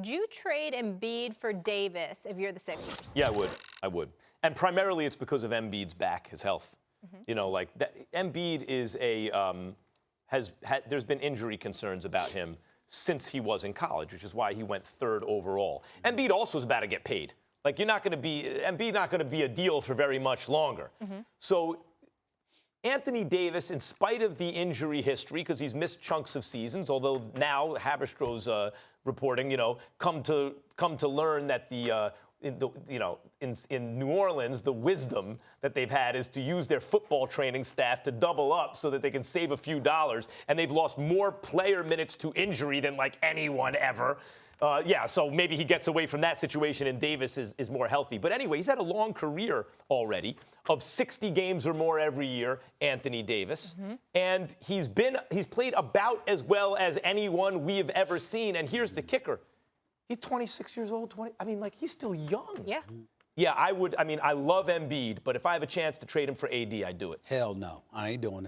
Would you trade Embiid for Davis if you're the Sixers? Yeah, I would. I would. And primarily it's because of Embiid's back, his health. You know, like that, Embiid is there's been injury concerns about him since he was in college, which is why he went third overall. Embiid also is about to get paid. Like Embiid not going to be a deal for very much longer. So Anthony Davis, in spite of the injury history, because he's missed chunks of seasons, although now Haberstrow's reporting, come to learn that in New Orleans, the wisdom that they've had is to use their football training staff to double up so that they can save a few dollars, and they've lost more player minutes to injury than like anyone ever. So maybe he gets away from that situation and Davis is more healthy. But anyway, he's had a long career already of 60 games or more every year, Anthony Davis. And he's played about as well as anyone we have ever seen. And here's the kicker. He's 26 years old, he's still young. Yeah. Yeah, I would. I love Embiid, but if I have a chance to trade him for AD, I'd do it. Hell no. I ain't doing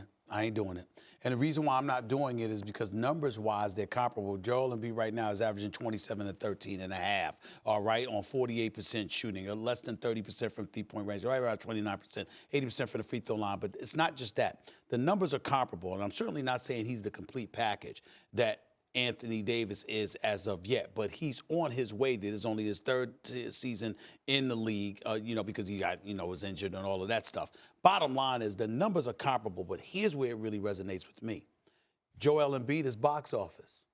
it. And the reason why I'm not doing it is because numbers-wise, they're comparable. Joel Embiid right now is averaging 27 and 13 and a half, all right, on 48% shooting, or less than 30% from three-point range, right around 29%, 80% for the free throw line. But it's not just that. The numbers are comparable, and I'm certainly not saying he's the complete package that Anthony Davis is as of yet, but he's on his way. This is only his third season in the league, because he got, was injured and all of that stuff. Bottom line is the numbers are comparable, but here's where it really resonates with me. Joel Embiid is box office.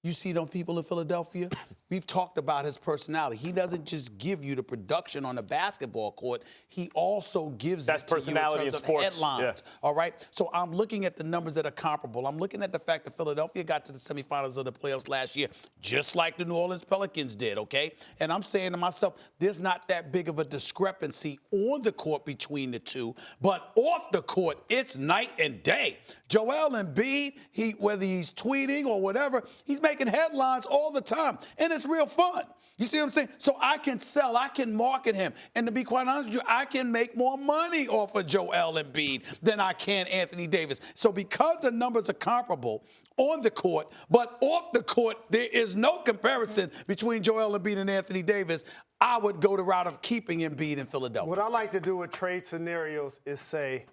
You see them people in Philadelphia? We've talked about his personality. He doesn't just give you the production on the basketball court. He also gives That's it to personality you in terms in of sports. headlines. Yeah. All right? So I'm looking at the numbers that are comparable. I'm looking at the fact that Philadelphia got to the semifinals of the playoffs last year, just like the New Orleans Pelicans did, okay? And I'm saying to myself, there's not that big of a discrepancy on the court between the two, but off the court, it's night and day. Joel Embiid, whether he's tweeting or whatever, he's making headlines all the time, and it's real fun. You see what I'm saying? So I can sell, I can market him, and to be quite honest with you, I can make more money off of Joel Embiid than I can Anthony Davis. So because the numbers are comparable on the court, but off the court, there is no comparison between Joel Embiid and Anthony Davis. I would go the route of keeping Embiid in Philadelphia. What I like to do with trade scenarios is say,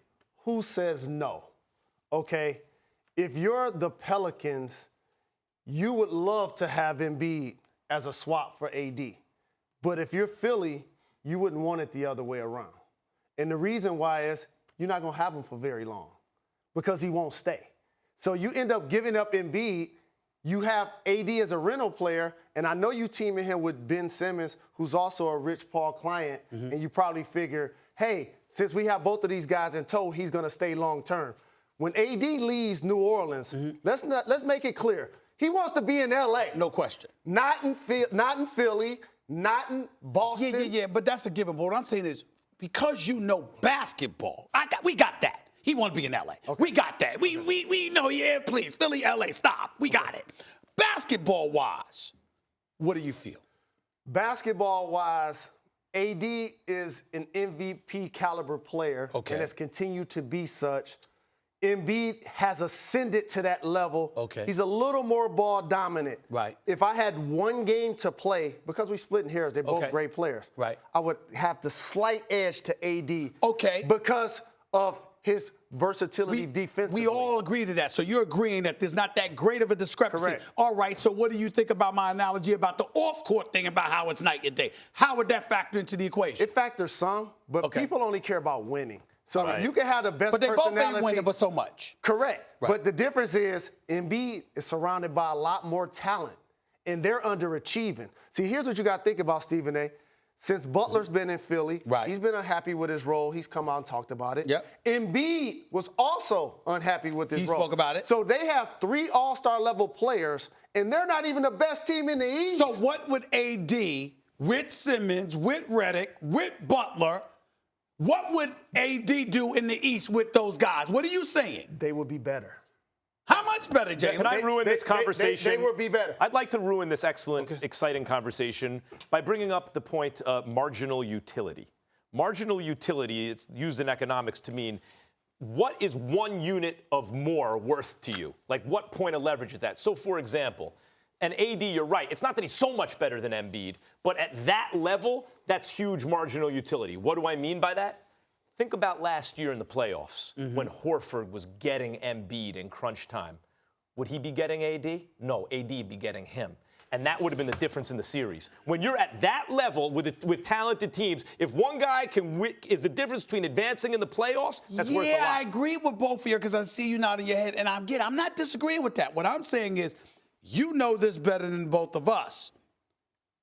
who says no? Okay, if you're the Pelicans, you would love to have Embiid as a swap for AD. But if you're Philly, you wouldn't want it the other way around. And the reason why is you're not going to have him for very long because he won't stay. So you end up giving up Embiid. You have AD as a rental player, and I know you teaming him with Ben Simmons, who's also a Rich Paul client, and you probably figure, hey, since we have both of these guys in tow, he's going to stay long term. When AD leaves New Orleans, let's make it clear. He wants to be in LA. No question. Not in Philly, not in Boston. Yeah, but that's a given. But what I'm saying is, because you know basketball, we got that. He want to be in LA. Okay. We got that. We know, yeah, please. Philly, LA, stop. We got it. Basketball-wise, what do you feel? Basketball-wise, AD is an MVP caliber player and has continued to be such. Embiid has ascended to that level. Okay. He's a little more ball dominant. Right. If I had one game to play, because we split in hairs, they're both great players. Right. I would have the slight edge to AD. Okay. Because of his versatility defensively. We all agree to that. So you're agreeing that there's not that great of a discrepancy. Correct. All right. So what do you think about my analogy about the off-court thing about how it's night and day? How would that factor into the equation? It factors some, but people only care about winning. So you can have the best personality. But they both ain't winning, but so much. Correct. Right. But the difference is Embiid is surrounded by a lot more talent, and they're underachieving. See, here's what you got to think about, Stephen A. Since Butler's been in Philly, he's been unhappy with his role. He's come out and talked about it. Yep. Embiid was also unhappy with his role. He spoke about it. So they have 3 all-star level players, and they're not even the best team in the East. So what would AD, with Simmons, with Redick, with Butler, what would AD do in the East with those guys? What are you saying? They would be better. How much better, Jalen? Can I ruin this conversation? They would be better. I'd like to ruin this excellent, exciting conversation by bringing up the point marginal utility. Marginal utility, it's used in economics to mean what is one unit of more worth to you? Like what point of leverage is that? So, for example, And AD, you're right. It's not that he's so much better than Embiid, but at that level, that's huge marginal utility. What do I mean by that? Think about last year in the playoffs when Horford was getting Embiid in crunch time. Would he be getting AD? No, AD would be getting him. And that would have been the difference in the series. When you're at that level with talented teams, if one guy is the difference between advancing in the playoffs, that's worth a lot. Yeah, I agree with both of you because I see you nodding your head, and I'm not disagreeing with that. What I'm saying is, you know this better than both of us.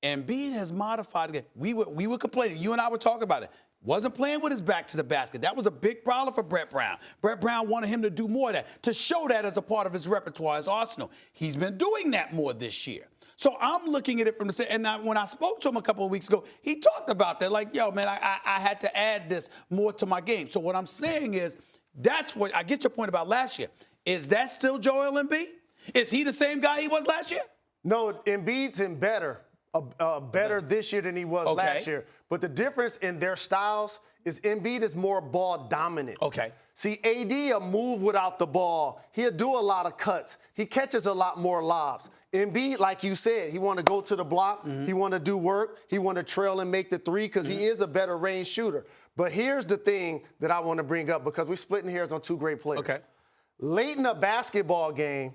Embiid has modified again. We were complaining. You and I were talking about it. Wasn't playing with his back to the basket. That was a big problem for Brett Brown. Brett Brown wanted him to do more of that, to show that as a part of his repertoire, his arsenal. He's been doing that more this year. So I'm looking at it from the side. And when I spoke to him a couple of weeks ago, he talked about that. Like, yo, man, I had to add this more to my game. So what I'm saying is, that's what I get your point about last year. Is that still Joel Embiid? Is he the same guy he was last year? No, Embiid's in better this year than he was last year. But the difference in their styles is Embiid is more ball dominant. Okay. See, AD will move without the ball. He'll do a lot of cuts. He catches a lot more lobs. Embiid, like you said, he want to go to the block. He want to do work. He want to trail and make the three because he is a better range shooter. But here's the thing that I want to bring up because we're splitting hairs on two great players. Okay. Late in a basketball game,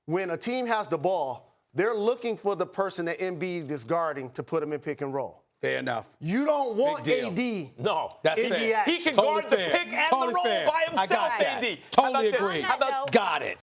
when a team has the ball, they're looking for the person that Embiid is guarding to put him in pick and roll. Fair enough. You don't want Big AD. No. That's in fair. the action. He can Totally guard the fair. pick and Totally the roll fair. by himself, I got that. AD. Totally How about agree. this? How about Got it.